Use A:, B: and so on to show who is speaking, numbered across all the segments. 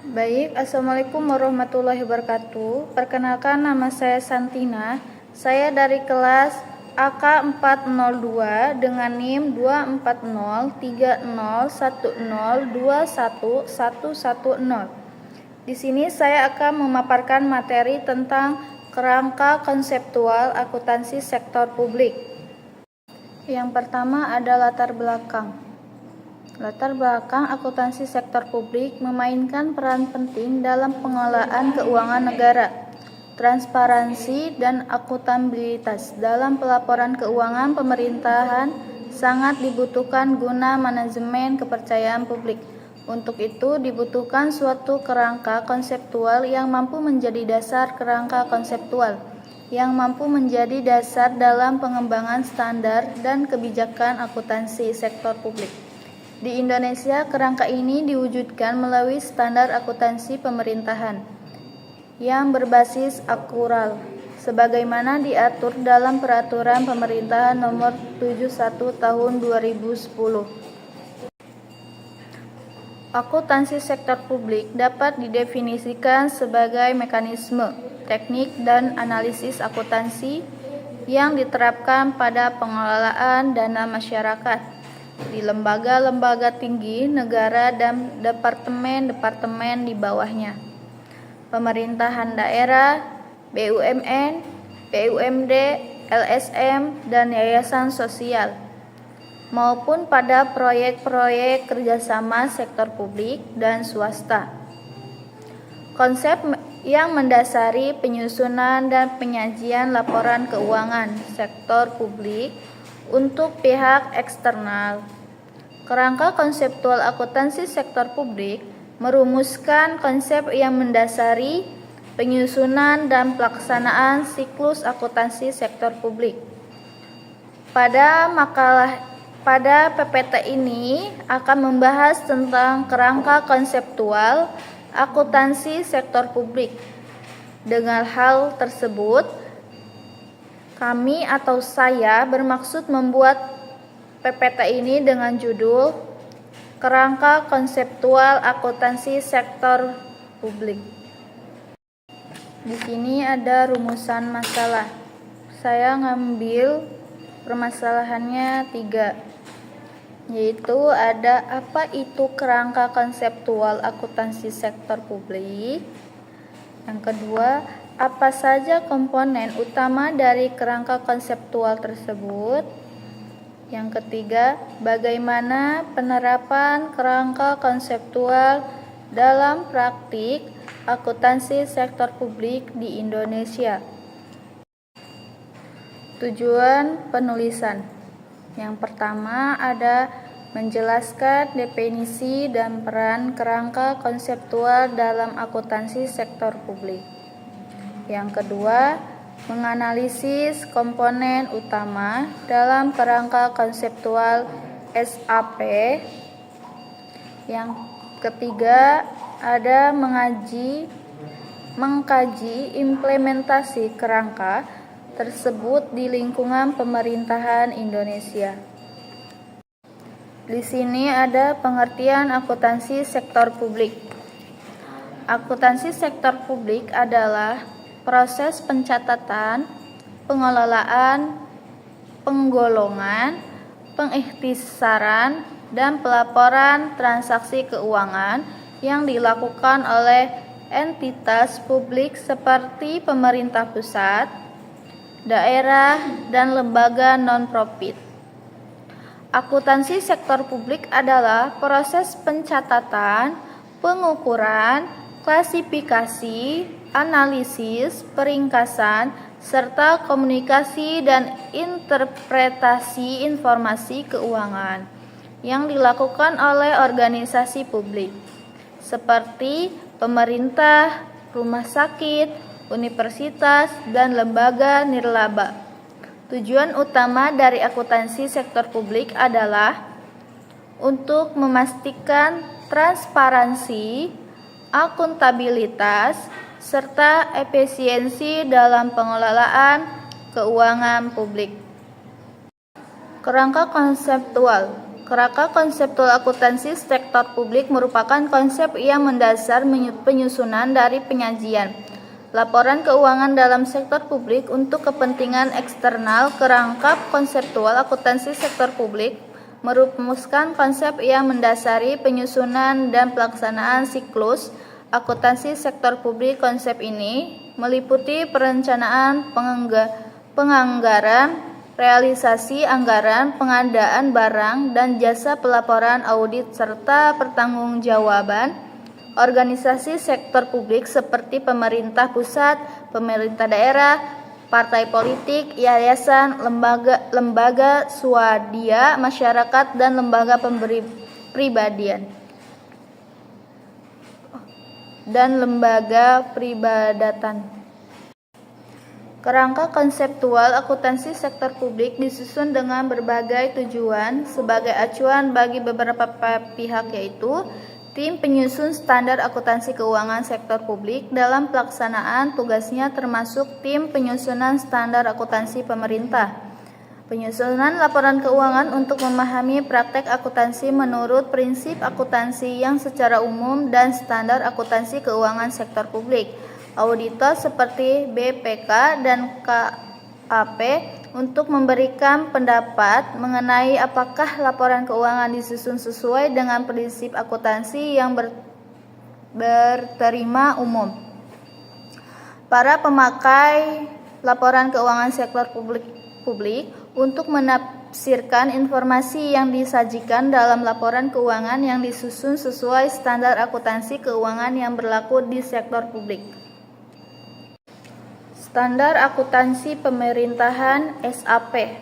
A: Baik, Assalamualaikum warahmatullahi wabarakatuh. Perkenalkan, nama saya Santina. Saya dari kelas AK402 dengan NIM 2403010211110. Di sini saya akan memaparkan materi tentang kerangka konseptual akuntansi sektor publik. Yang pertama ada latar belakang. Latar belakang akuntansi sektor publik memainkan peran penting dalam pengelolaan keuangan negara, transparansi dan akuntabilitas dalam pelaporan keuangan pemerintahan sangat dibutuhkan guna manajemen kepercayaan publik. Untuk itu dibutuhkan suatu kerangka konseptual yang mampu menjadi dasar kerangka konseptual, yang mampu menjadi dasar dalam pengembangan standar dan kebijakan akuntansi sektor publik. Di Indonesia, kerangka ini diwujudkan melalui standar akuntansi pemerintahan yang berbasis akural, sebagaimana diatur dalam Peraturan Pemerintahan Nomor 71 Tahun 2010. Akuntansi sektor publik dapat didefinisikan sebagai mekanisme, teknik, dan analisis akuntansi yang diterapkan pada pengelolaan dana masyarakat di lembaga-lembaga tinggi negara dan departemen-departemen di bawahnya, pemerintahan daerah, BUMN, BUMD, LSM, dan yayasan sosial, maupun pada proyek-proyek kerjasama sektor publik dan swasta. Konsep yang mendasari penyusunan dan penyajian laporan keuangan sektor publik untuk pihak eksternal. Kerangka konseptual akuntansi sektor publik merumuskan konsep yang mendasari penyusunan dan pelaksanaan siklus akuntansi sektor publik. Pada PPT ini akan membahas tentang kerangka konseptual akuntansi sektor publik. Dengan hal tersebut, kami atau saya bermaksud membuat PPT ini dengan judul Kerangka Konseptual Akuntansi Sektor Publik. Di sini ada rumusan masalah. Saya ngambil permasalahannya 3, yaitu ada apa itu kerangka konseptual akuntansi sektor publik. Yang kedua, apa saja komponen utama dari kerangka konseptual tersebut? Yang ketiga, bagaimana penerapan kerangka konseptual dalam praktik akuntansi sektor publik di Indonesia? Tujuan penulisan. Yang pertama ada menjelaskan definisi dan peran kerangka konseptual dalam akuntansi sektor publik. Yang kedua, menganalisis komponen utama dalam kerangka konseptual SAP. Yang ketiga, ada mengkaji implementasi kerangka tersebut di lingkungan pemerintahan Indonesia. Di sini ada pengertian akuntansi sektor publik. Akuntansi sektor publik adalah proses pencatatan, pengelolaan, penggolongan, pengikhtisaran, dan pelaporan transaksi keuangan yang dilakukan oleh entitas publik seperti pemerintah pusat, daerah, dan lembaga non-profit. Akuntansi sektor publik adalah proses pencatatan, pengukuran, klasifikasi, analisis, peringkasan, serta komunikasi dan interpretasi informasi keuangan yang dilakukan oleh organisasi publik seperti pemerintah, rumah sakit, universitas, dan lembaga nirlaba. Tujuan utama dari akuntansi sektor publik adalah untuk memastikan transparansi, akuntabilitas, serta efisiensi dalam pengelolaan keuangan publik. Kerangka konseptual. Kerangka konseptual akuntansi sektor publik merupakan konsep yang mendasar penyusunan dari penyajian laporan keuangan dalam sektor publik untuk kepentingan eksternal. Kerangka konseptual akuntansi sektor publik merumuskan konsep yang mendasari penyusunan dan pelaksanaan siklus akuntansi sektor publik. Konsep ini meliputi perencanaan, penganggaran, realisasi anggaran, pengadaan barang dan jasa, pelaporan, audit, serta pertanggungjawaban organisasi sektor publik seperti pemerintah pusat, pemerintah daerah, partai politik, yayasan, lembaga swadaya, masyarakat, dan lembaga peribadatan. Kerangka konseptual akuntansi sektor publik disusun dengan berbagai tujuan sebagai acuan bagi beberapa pihak, yaitu tim penyusun standar akuntansi keuangan sektor publik dalam pelaksanaan tugasnya, termasuk tim penyusunan standar akuntansi pemerintah, penyusunan laporan keuangan untuk memahami praktek akuntansi menurut prinsip akuntansi yang secara umum dan standar akuntansi keuangan sektor publik, auditor seperti BPK dan KAP untuk memberikan pendapat mengenai apakah laporan keuangan disusun sesuai dengan prinsip akuntansi yang berterima umum. Para pemakai laporan keuangan sektor publik untuk menafsirkan informasi yang disajikan dalam laporan keuangan yang disusun sesuai standar akuntansi keuangan yang berlaku di sektor publik. Standar akuntansi pemerintahan (SAP).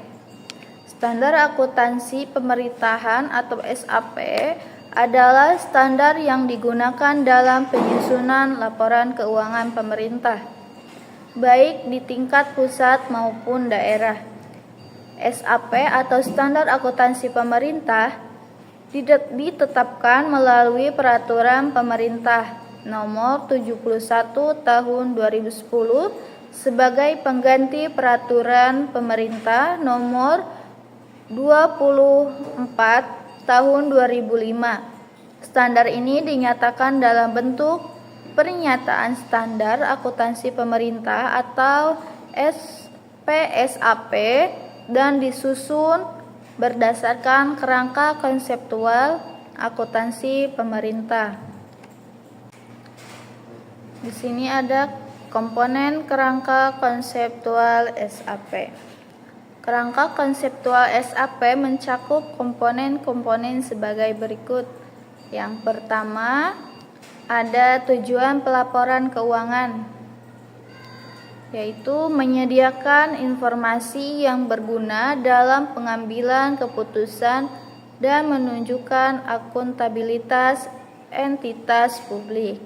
A: Standar akuntansi pemerintahan atau SAP adalah standar yang digunakan dalam penyusunan laporan keuangan pemerintah, baik di tingkat pusat maupun daerah. SAP atau standar akuntansi pemerintah ditetapkan melalui Peraturan Pemerintah Nomor 71 Tahun 2010 sebagai pengganti Peraturan Pemerintah Nomor 24 Tahun 2005. Standar ini dinyatakan dalam bentuk Pernyataan Standar Akuntansi Pemerintah atau PSAP dan disusun berdasarkan kerangka konseptual akuntansi pemerintah. Di sini ada komponen kerangka konseptual SAP. Kerangka konseptual SAP mencakup komponen-komponen sebagai berikut. Yang pertama, ada tujuan pelaporan keuangan, yaitu menyediakan informasi yang berguna dalam pengambilan keputusan dan menunjukkan akuntabilitas entitas publik.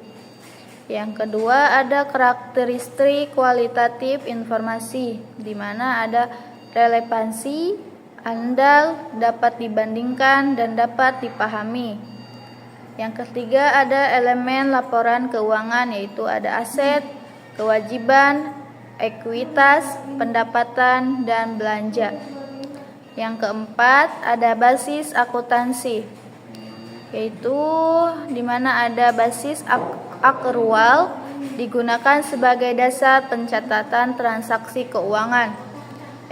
A: Yang kedua, ada karakteristik kualitatif informasi, di mana ada relevansi, andal, dapat dibandingkan, dan dapat dipahami. Yang ketiga, ada elemen laporan keuangan, yaitu ada aset, kewajiban, ekuitas, pendapatan, dan belanja. Yang keempat, ada basis akuntansi, yaitu di mana ada basis akrual digunakan sebagai dasar pencatatan transaksi keuangan.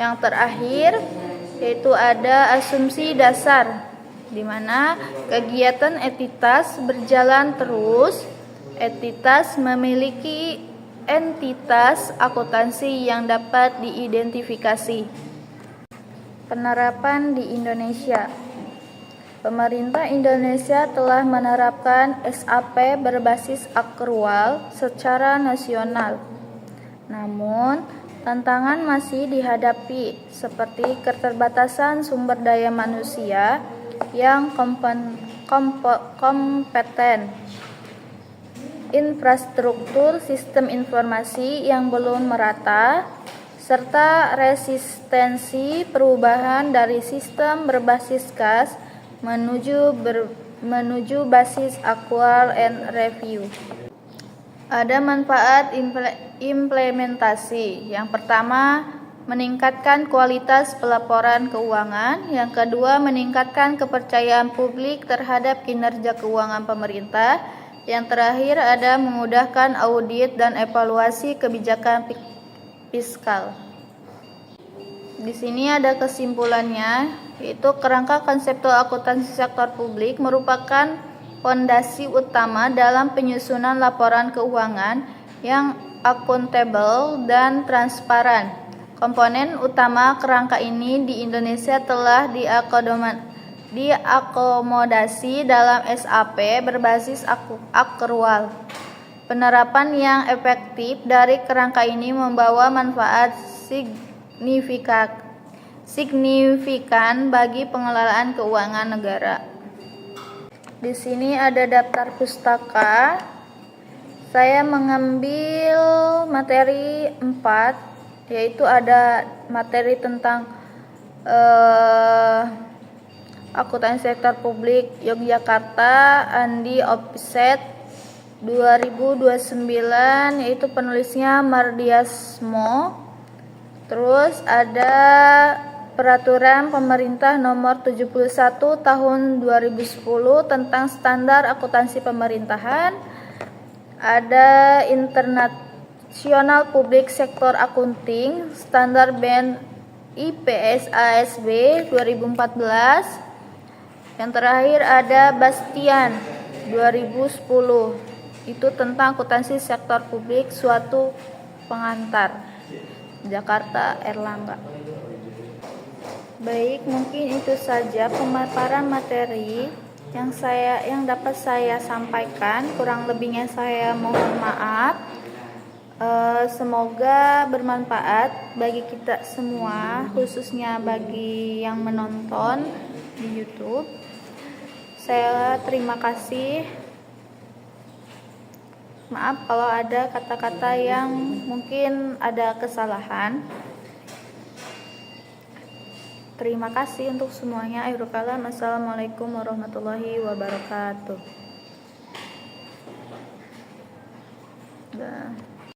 A: Yang terakhir yaitu ada asumsi dasar, di mana kegiatan entitas berjalan terus. Entitas memiliki entitas akuntansi yang dapat diidentifikasi. Penerapan di Indonesia. Pemerintah Indonesia telah menerapkan SAP berbasis akrual secara nasional. Namun, tantangan masih dihadapi, seperti keterbatasan sumber daya manusia yang kompeten, infrastruktur sistem informasi yang belum merata, serta resistensi perubahan dari sistem berbasis kas menuju basis actual and review. Ada manfaat implementasi. Yang pertama, meningkatkan kualitas pelaporan keuangan. Yang kedua, meningkatkan kepercayaan publik terhadap kinerja keuangan pemerintah. Yang terakhir ada memudahkan audit dan evaluasi kebijakan fiskal. Di sini ada kesimpulannya, yaitu kerangka konseptual akuntansi sektor publik merupakan fondasi utama dalam penyusunan laporan keuangan yang akuntabel dan transparan. Komponen utama kerangka ini di Indonesia telah diakomodasi dalam SAP berbasis akrual. Penerapan yang efektif dari kerangka ini membawa manfaat signifikan bagi pengelolaan keuangan negara. Di sini ada daftar pustaka. Saya mengambil materi 4, yaitu ada materi tentang akuntansi sektor publik Yogyakarta, Andi Offset 2029, yaitu penulisnya Mardiasmo. Terus ada Peraturan Pemerintah Nomor 71 Tahun 2010 tentang Standar Akuntansi Pemerintahan. Ada International Public Sector Accounting Standard Band IPS-ASB 2014. Yang terakhir ada Bastian 2010. Itu tentang akuntansi sektor publik suatu pengantar. Jakarta Erlangga. Baik, mungkin itu saja pemaparan materi yang dapat saya sampaikan. Kurang lebihnya saya mohon maaf. Semoga bermanfaat bagi kita semua, khususnya bagi yang menonton di YouTube. Saya terima kasih. Maaf kalau ada kata-kata yang mungkin ada kesalahan. Terima kasih untuk semuanya. Akhirul kalam. Assalamualaikum warahmatullahi wabarakatuh.